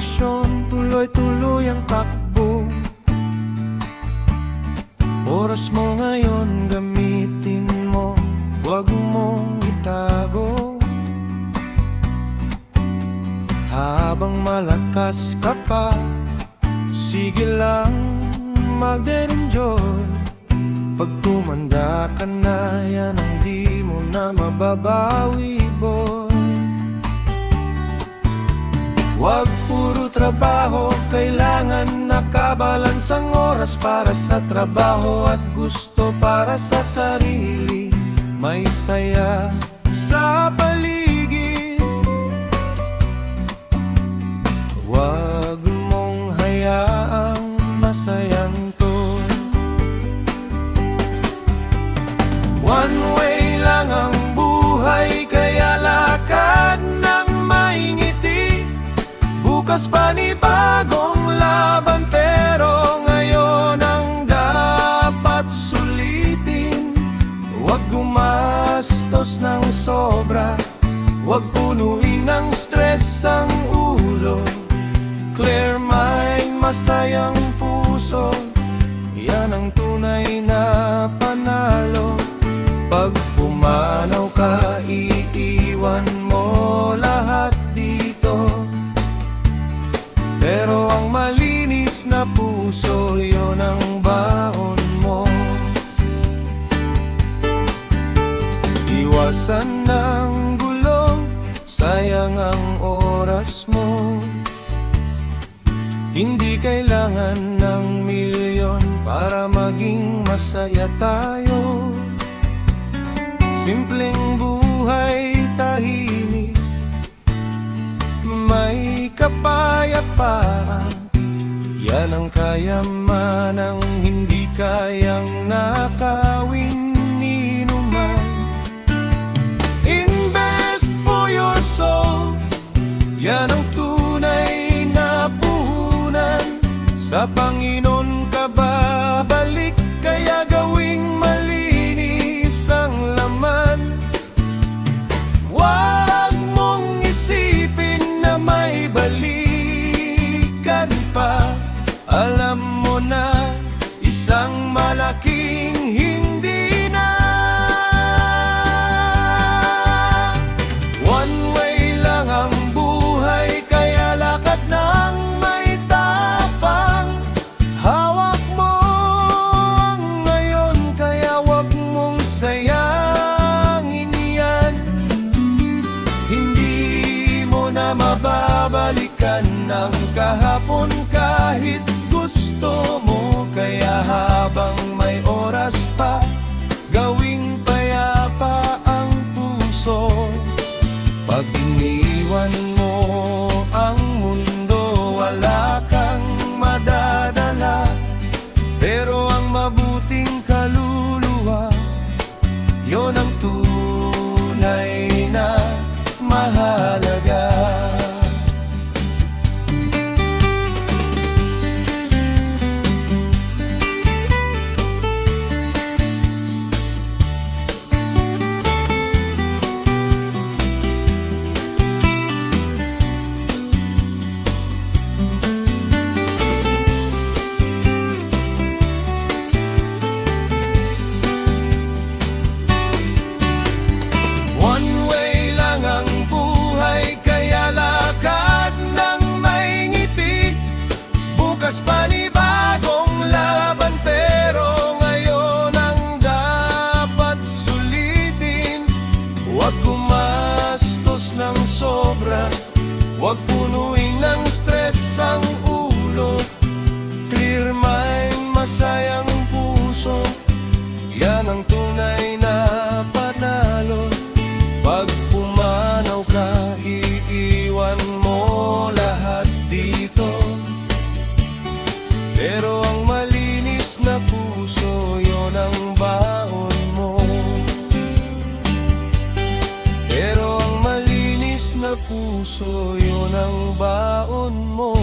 ambisyon, tuloy-tuloy ang takbo. Oras mo ngayon, gamitin mo, huwag mong itago. Habang malakas ka pa, sige lang mag-enjoy. Pag tumanda ka na, yan ang di mo na mababawi, boy. Huwag puro trabaho, kailangan nakabalans ang oras para sa trabaho at gusto para sa sarili. May saya sa paligid. Huwag mong hayaang masayang to. One way lang ang buhay, kaya lakad ng may ngiti. Bukas panibagong laban, pero ngayon ang dapat sulitin. Huwag gumastos ng sobra, huwag punuin ng stress ang ulo. Clear mind, masayang puso, yan ang tunay na panalo. Pag pumanaw ka, iiwan mo lahat dito. Pero ang malinis na puso, yun ang baon mo. Iwasan ng gulo, sayang ang oras mo. Hindi kailangan ng milyon para maging masaya tayo. Simpleng buhay, tahimik, may kapayapaan. Yan ang kayamanang hindi kayang nakawin ni numan. Invest for your soul, yan ang tunay na puhunan. Sa Panginoon ka babalik, kaya gawing malinis ang laman. Huwag mong isipin na may balikan pa. Alam mo na, isang malaking hindi na. One way lang ang buhay, kaya lakad ng may tapang. Hawak mo ang ngayon, kaya wag mong sayangin yan. Hindi mo na mababalikan ng kahapon kahit gusto mo. Kaya habang may oras pa, gawing payapa ang puso. Pag iniwan mo ang mundo, wala kang madadala. Pero ang mabuting kaluluwa, yun ang tunay na mahalaga. Panibagong laban, pero ngayon ang dapat sulitin. Huwag gumastos ng sobra, huwag punuin ng stress ang ulo. Clear mind, masayang puso, yan ang tunay na panalo. Pag pumanaw ka, iiwan mo lahat dito. Pero ang malinis na puso, yun ang baon mo. Pero ang malinis na puso, yun ang baon mo.